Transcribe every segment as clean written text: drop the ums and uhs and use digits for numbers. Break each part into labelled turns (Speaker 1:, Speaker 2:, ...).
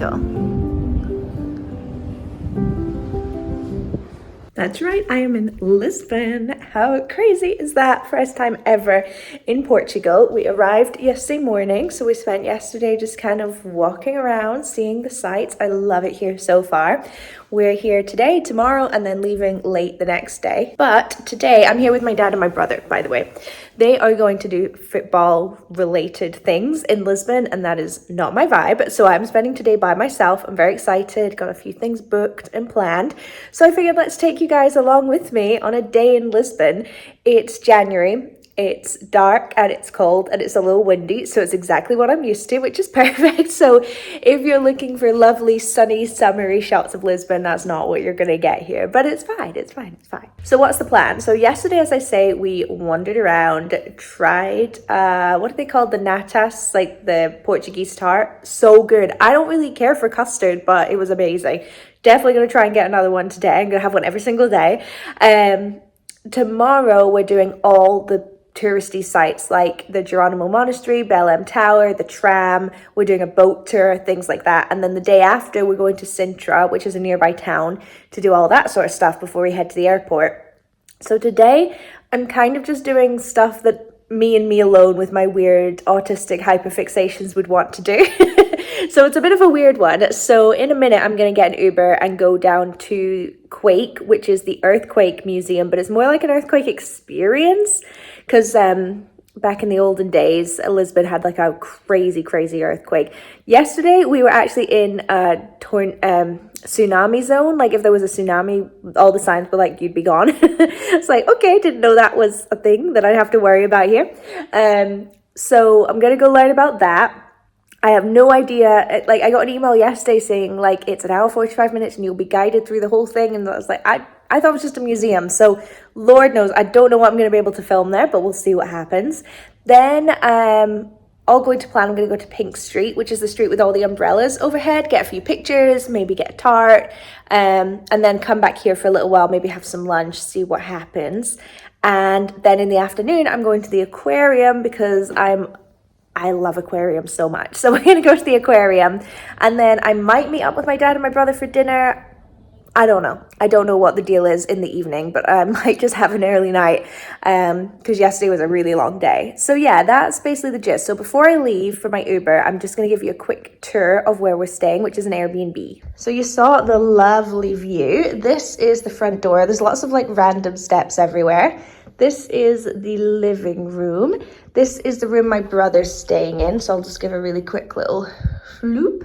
Speaker 1: Portugal. That's right, I am in Lisbon. How crazy is that? First time ever in Portugal. We arrived yesterday morning, so we spent yesterday just kind of walking around, seeing the sights. I love it here so far. We're here today, tomorrow, and then leaving late the next day. But today, I'm here with my dad and my brother, by the way. They are going to do football-related things in Lisbon, and that is not my vibe. So I'm spending today by myself. I'm very excited, got a few things booked and planned. So I figured let's take you guys along with me on a day in Lisbon. It's January. It's dark and it's cold and it's a little windy, so it's exactly what I'm used to, which is perfect. So if you're looking for lovely, sunny, summery shots of Lisbon, that's not what you're going to get here, but it's fine, it's fine, it's fine. So what's the plan? So yesterday, as I say, we wandered around, tried, what are they called? The natas, like the Portuguese tart. So good. I don't really care for custard, but it was amazing. Definitely going to try and get another one today. I'm going to have one every single day. Tomorrow, we're doing all the touristy sites like the Geronimo Monastery, Belém Tower, the tram. We're doing a boat tour, things like that. And then the day after, we're going to Sintra, which is a nearby town, to do all that sort of stuff before we head to the airport. So today, I'm kind of just doing stuff that me and me alone with my weird autistic hyperfixations would want to do. So it's a bit of a weird one. So in a minute, I'm going to get an Uber and go down to Quake, which is the earthquake museum, but it's more like an earthquake experience because back in the olden days, Lisbon had like a crazy earthquake. Yesterday, we were actually in a tsunami zone. Like if there was a tsunami, all the signs were like, you'd be gone. It's like, okay, didn't know that was a thing that I'd have to worry about here. So I'm going to go learn about that. I have no idea, like I got an email yesterday saying like it's an hour 45 minutes and you'll be guided through the whole thing, and I was like, I thought it was just a museum, so Lord knows, I don't know what I'm going to be able to film there, but we'll see what happens. Then all going to plan, I'm going to go to Pink Street, which is the street with all the umbrellas overhead, get a few pictures, maybe get a tart, and then come back here for a little while, maybe have some lunch, see what happens. And then in the afternoon, I'm going to the aquarium because I love aquariums so much. So we're going to go to the aquarium, and then I might meet up with my dad and my brother for dinner. I don't know. I don't know what the deal is in the evening, but I might just have an early night because yesterday was a really long day. So yeah, that's basically the gist. So before I leave for my Uber, I'm just going to give you a quick tour of where we're staying, which is an Airbnb. So you saw the lovely view. This is the front door. There's lots of like random steps everywhere. This is the living room. This is the room my brother's staying in. So I'll just give a really quick little floop.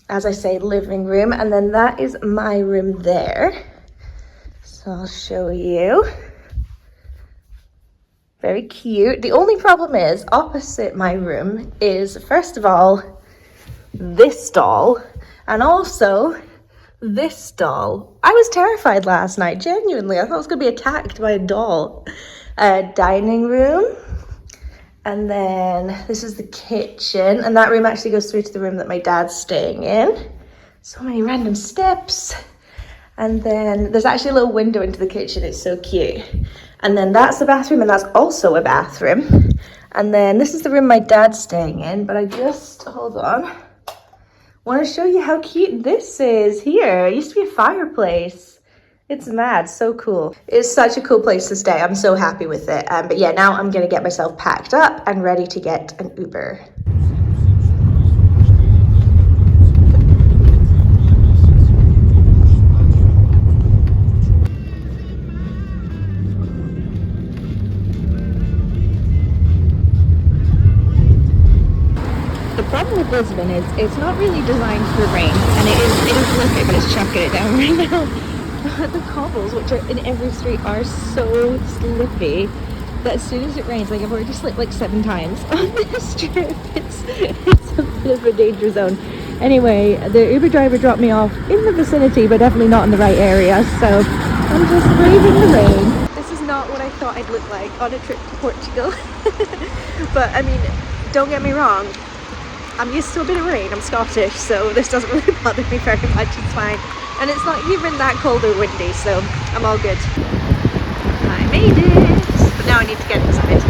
Speaker 1: As I say, living room. And then that is my room there. So I'll show you. Very cute. The only problem is opposite my room is, first of all, this doll. And also this doll. I was terrified last night, genuinely. I thought I was going to be attacked by a doll. Dining room. And then this is the kitchen. And that room actually goes through to the room that my dad's staying in. So many random steps. And then there's actually a little window into the kitchen. It's so cute. And then that's the bathroom, and that's also a bathroom. And then this is the room my dad's staying in. But I just, hold on, want to show you how cute this is here. It used to be a fireplace. It's mad, so cool. It's such a cool place to stay. I'm so happy with it. But yeah, now I'm gonna get myself packed up and ready to get an Uber. The problem with Lisbon is it's not really designed for rain, and it is liquid, but it's chucking it down right now. The cobbles, which are in every street, are so slippy that as soon as it rains, like I've already slipped like 7 times on this trip. It's a bit of a danger zone. Anyway, the Uber driver dropped me off in the vicinity, but definitely not in the right area, so I'm just braving the rain. This is not what I thought I'd look like on a trip to Portugal. But I mean, don't get me wrong, I'm used to a bit of rain. I'm Scottish, so this doesn't really bother me very much. It's fine. And it's not even that cold or windy, so I'm all good. I made it! But now I need to get inside.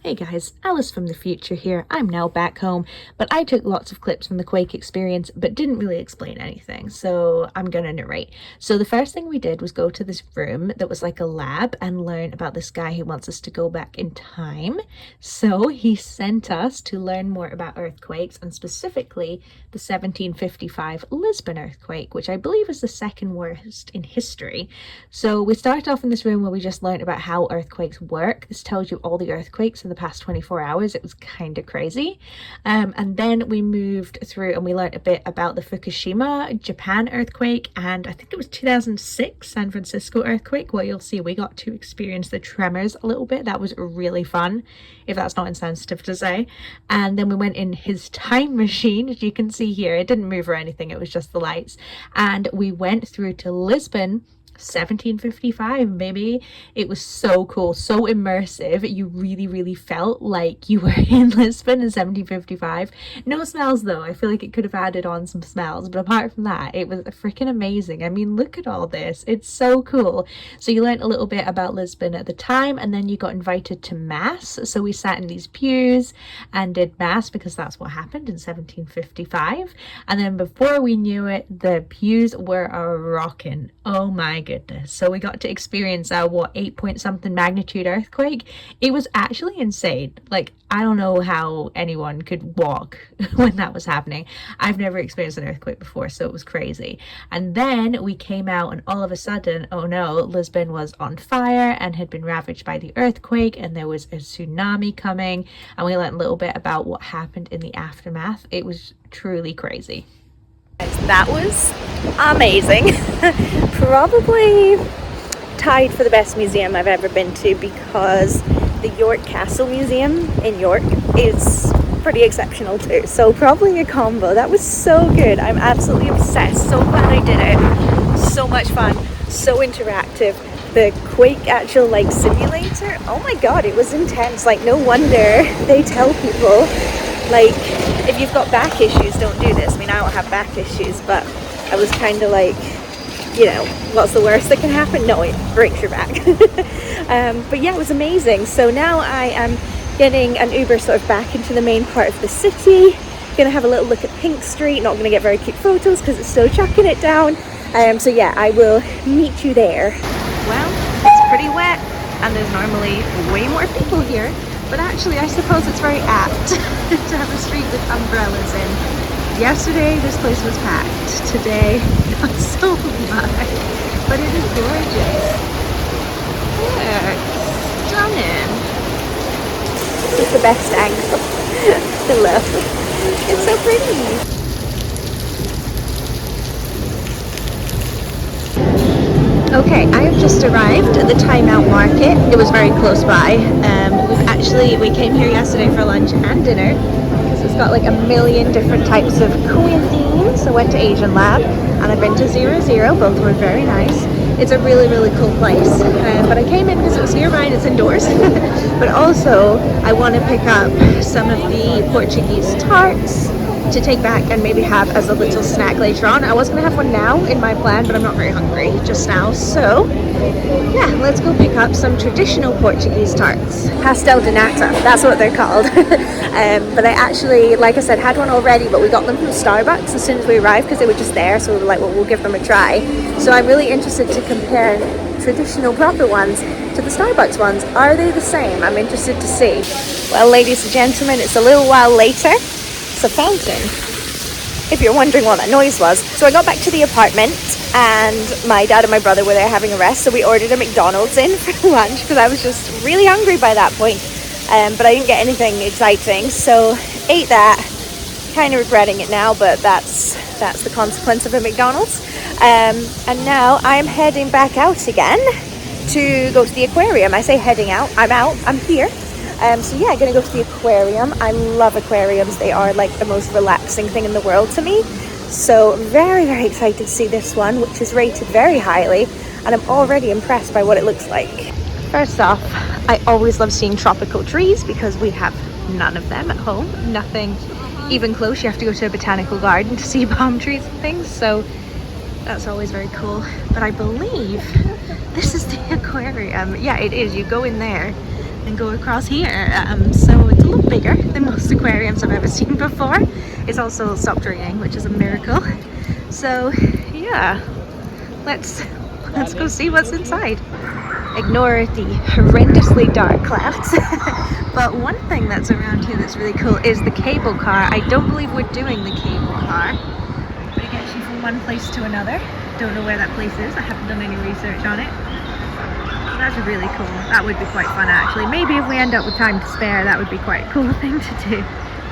Speaker 2: Hey guys, Alice from the future here. I'm now back home, but I took lots of clips from the Quake experience, but didn't really explain anything, so I'm gonna narrate. So the first thing we did was go to this room that was like a lab and learn about this guy who wants us to go back in time. So he sent us to learn more about earthquakes, and specifically the 1755 Lisbon earthquake, which I believe is the second worst in history. So we started off in this room where we just learned about how earthquakes work. This tells you all the earthquakes in the past 24 hours. It was kind of crazy. And then we moved through and we learned a bit about the Fukushima, Japan earthquake, and I think it was 2006 San Francisco earthquake. Well, you'll see we got to experience the tremors a little bit. That was really fun, if that's not insensitive to say. And then we went in his time machine, as you can see here. It didn't move or anything, it was just the lights. And we went through to Lisbon, 1755, baby. It was so cool, so immersive. You really felt like you were in Lisbon in 1755. No smells though. I feel like it could have added on some smells, but apart from that, it was freaking amazing. I mean, look at all this. It's so cool. So you learned a little bit about Lisbon at the time, and then you got invited to mass. So we sat in these pews and did mass because that's what happened in 1755. And then before we knew it, the pews were a rockin'. Oh my goodness. So we got to experience a 8 point something magnitude earthquake. It was actually insane. Like, I don't know how anyone could walk when that was happening. I've never experienced an earthquake before, so it was crazy. And then we came out and all of a sudden, oh no, Lisbon was on fire and had been ravaged by the earthquake, and there was a tsunami coming, and we learned a little bit about what happened in the aftermath. It was truly crazy.
Speaker 1: That was amazing. Probably tied for the best museum I've ever been to, because the York Castle Museum in York is pretty exceptional too. So probably a combo. That was so good. I'm absolutely obsessed. So glad I did it. So much fun. So interactive. The Quake actual like simulator. Oh my god, it was intense. Like, no wonder they tell people, like, if you've got back issues, don't do this. I mean, I don't have back issues, but I was kind of like, you know, what's the worst that can happen? No, it breaks your back. But yeah, it was amazing. So now I am getting an Uber sort of back into the main part of the city. Gonna have a little look at Pink Street. Not gonna get very cute photos because it's still chucking it down. So yeah, I will meet you there. Well, it's pretty wet and there's normally way more people here. But actually, I suppose it's very apt to have a street with umbrellas in. Yesterday, this place was packed. Today, not so much. But it is gorgeous. Look, stunning. This is the best angle. I love it. It's so pretty. Okay, I have just arrived at the Time Out Market. It was very close by. We came here yesterday for lunch and dinner because it's got like a million different types of cuisine. So I went to Asian Lab and I've been to 00. Both were very nice. It's a really cool place. But I came in because it was nearby and it's indoors. But also I want to pick up some of the Portuguese tarts to take back and maybe have as a little snack later on. I was going to have one now in my plan, but I'm not very hungry just now. So yeah, let's go pick up some traditional Portuguese tarts. Pastel de nata, that's what they're called. But I actually, like I said, had one already, but we got them from Starbucks as soon as we arrived because they were just there. So we were like, well, we'll give them a try. So I'm really interested to compare traditional proper ones to the Starbucks ones. Are they the same? I'm interested to see. Well, ladies and gentlemen, it's a little while later. A fountain, if you're wondering what that noise was. So I got back to the apartment and my dad and my brother were there having a rest, so we ordered a McDonald's in for lunch because I was just really hungry by that point, but I didn't get anything exciting, so ate that. Kind of regretting it now, but that's the consequence of a McDonald's. And now I'm heading back out again to go to the aquarium. I say heading out, I'm out, I'm here. So yeah, I'm gonna go to the aquarium. I love aquariums. They are like the most relaxing thing in the world to me. So very excited to see this one, which is rated very highly, and I'm already impressed by what it looks like. First off, I always love seeing tropical trees because we have none of them at home. Nothing even close. You have to go to a botanical garden to see palm trees and things. So that's always very cool. But I believe this is the aquarium. Yeah, it is. You go in there
Speaker 2: and go across here. So it's a little bigger than most aquariums I've ever seen before. It's also stopped raining, which is a miracle. So yeah, let's go see what's inside. Ignore the horrendously dark clouds. But one thing that's around here that's really cool is the cable car. I don't believe we're doing the cable car, but it gets you from one place to another. Don't know where that place is. I haven't done any research on it. That's really cool. That would be quite fun actually. Maybe if we end up with time to spare, that would be quite a cool thing to do.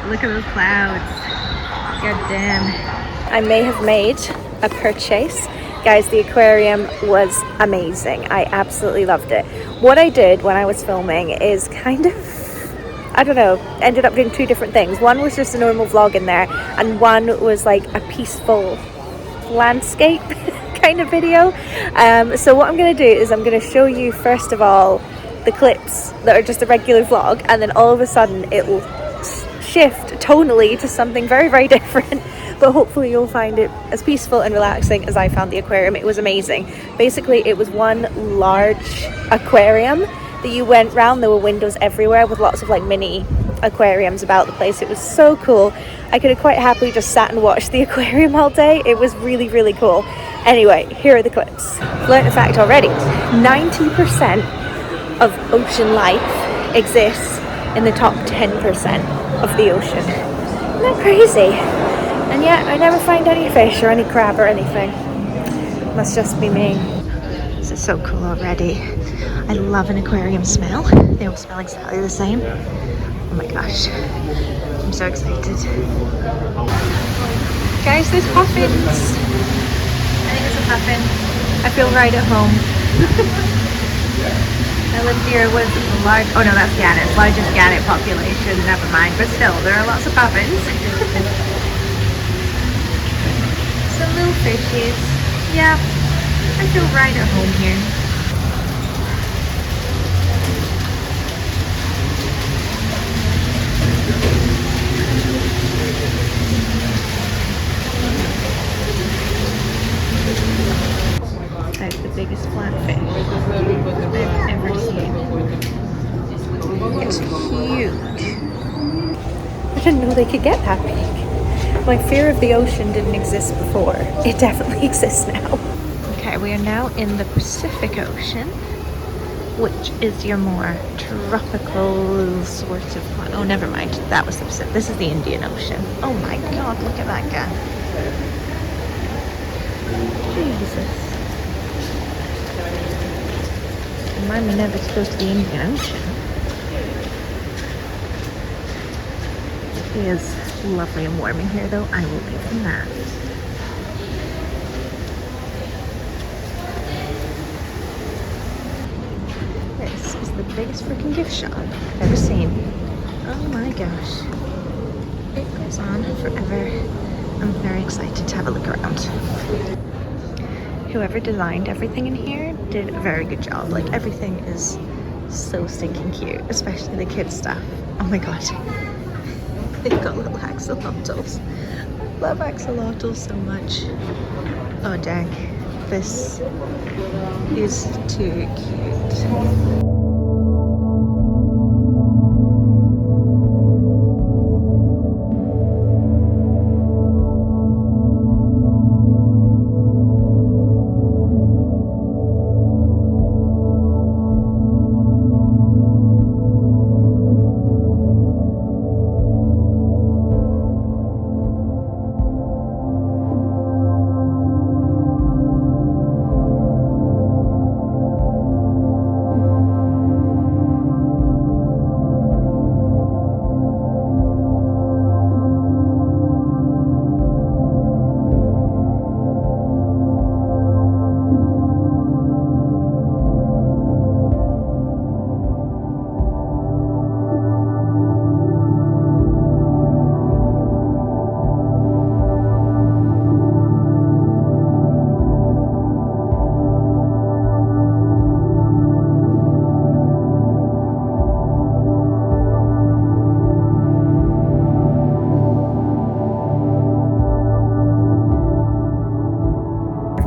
Speaker 2: Look at those clouds. God damn.
Speaker 1: I may have made a purchase. Guys, the aquarium was amazing. I absolutely loved it. What I did when I was filming is kind of, I don't know, ended up doing two different things. One was just a normal vlog in there, and one was like a peaceful landscape kind of video. So what I'm going to do is I'm going to show you first of all the clips that are just a regular vlog, and then all of a sudden it will shift tonally to something very, very different. But hopefully you'll find it as peaceful and relaxing as I found the aquarium. It was amazing. Basically, it was one large aquarium that you went round. There were windows everywhere with lots of like mini aquariums about the place. It was so cool. I could have quite happily just sat and watched the aquarium all day. It was really, really cool. Anyway, here are the clips. Learned a fact already. 90% of ocean life exists in the top 10% of the ocean. Isn't that crazy? And yet I never find any fish or any crab or anything. Must just be me.
Speaker 2: This is so cool already. I love an aquarium smell. They all smell exactly the same. Oh my gosh. I'm so excited. Guys, there's puffins. I think it's a puffin. I feel right at home. I live near what is it, the large, oh no, that's gannets. Largest gannet population, never mind. But still, there are lots of puffins. Some little fishies. Yeah, I feel right at home here. That's the biggest flatfish I've ever seen. It's huge.
Speaker 1: I didn't know they could get that big. My fear of the ocean didn't exist before. It definitely exists now.
Speaker 2: Okay, we are now in the Pacific Ocean, which is your more tropical sort of... Oh, never mind. That was the Pacific. This is the Indian Ocean. Oh my god, look at that guy. Jesus. Remind me never to go to the Indian Ocean. It is lovely and warm in here though, I will give them that. This is the biggest freaking gift shop I've ever seen. Oh my gosh. It goes on forever. I'm very excited to have a look around. Whoever designed everything in here did a very good job. Like, everything is so stinking cute, especially the kids stuff. Oh my god. They've got little axolotls. I love axolotls so much. Oh dang. This is too cute.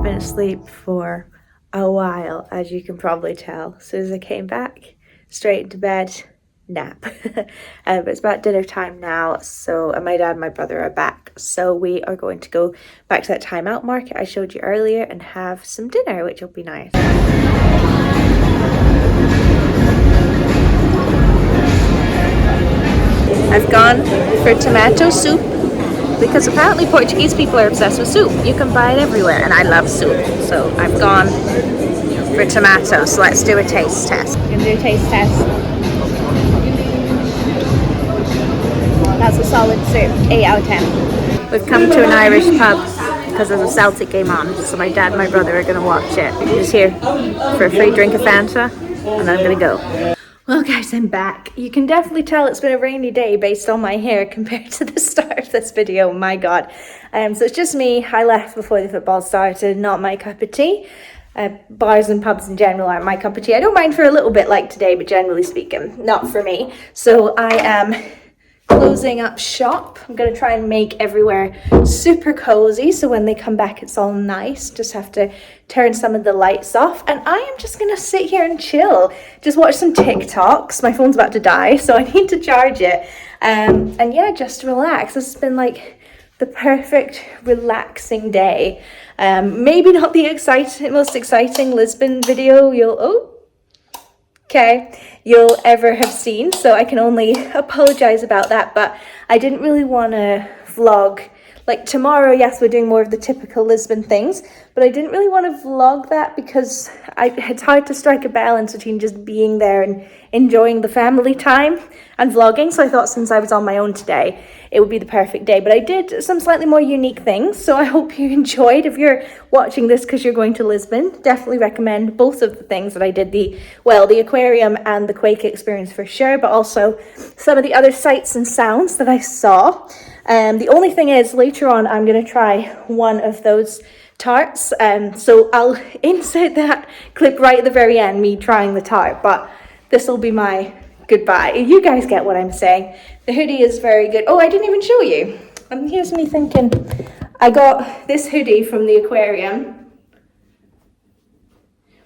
Speaker 1: Asleep for a while, as you can probably tell. As soon as I came back, straight into bed, nap. But it's about dinner time now, so and my dad and my brother are back, so we are going to go back to that time out market I showed you earlier and have some dinner, which will be nice. I've gone for tomato soup because apparently Portuguese people are obsessed with soup. You can buy it everywhere and I love soup, so I've gone for tomato. So let's do a taste test. I'm gonna do a taste test. That's a solid soup, 8 out of 10. We've come to an Irish pub because there's a Celtic game on, so my dad and my brother are gonna watch it. I'm just here for a free drink of Fanta and then I'm gonna go. Well guys, I'm back. You can definitely tell it's been a rainy day based on my hair compared to the start of this video, my god. So it's just me. I left before the football started, not my cup of tea. Bars and pubs in general aren't my cup of tea. I don't mind for a little bit like today, but generally speaking, not for me. So I am closing up shop. I'm going to try and make everywhere super cozy, so when they come back it's all nice. Just have to turn some of the lights off, and I am just going to sit here and chill, just watch some TikToks. My phone's about to die, so I need to charge it, and yeah, just relax. This has been like the perfect relaxing day. Maybe not the most exciting Lisbon video you'll ever have seen, so I can only apologize about that, but I didn't really want to vlog like tomorrow. Yes, we're doing more of the typical Lisbon things, but I didn't really want to vlog that because it's hard to strike a balance between just being there and enjoying the family time and vlogging. So I thought since I was on my own today, it would be the perfect day. But I did some slightly more unique things, so I hope you enjoyed. If you're watching this because you're going to Lisbon, definitely recommend both of the things that I did, the aquarium and the Quake experience for sure, but also some of the other sights and sounds that I saw. The only thing is, later on I'm going to try one of those tarts, so I'll insert that clip right at the very end, me trying the tart, but this will be my goodbye. You guys get what I'm saying. The hoodie is very good. Oh, I didn't even show you. And here's me thinking, I got this hoodie from the aquarium.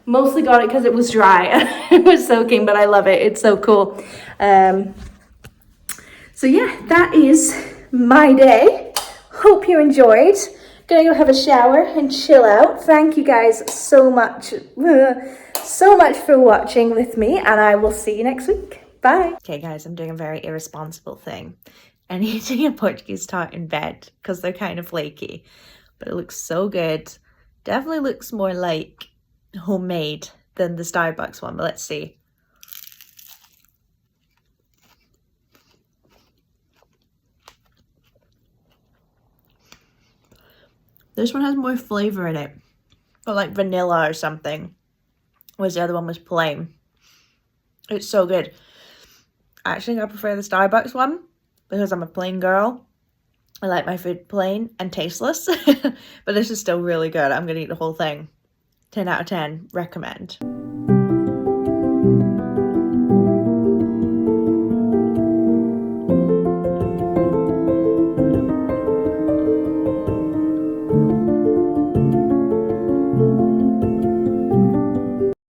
Speaker 1: Mostly got it because it was dry. It was soaking, but I love it. It's so cool. So yeah, that is my day. Hope you enjoyed. Gonna go have a shower and chill out. Thank you guys so much for watching with me, and I will see you next week. Bye. Okay guys, I'm doing a very irresponsible thing and eating a Portuguese tart in bed because they're kind of flaky, but it looks so good. Definitely looks more like homemade than the Starbucks one, but let's see. This one has more flavor in it, or like vanilla or something, whereas the other one was plain. It's so good. Actually, I prefer the Starbucks one because I'm a plain girl. I like my food plain and tasteless, but this is still really good. I'm gonna eat the whole thing. 10 out of 10, recommend.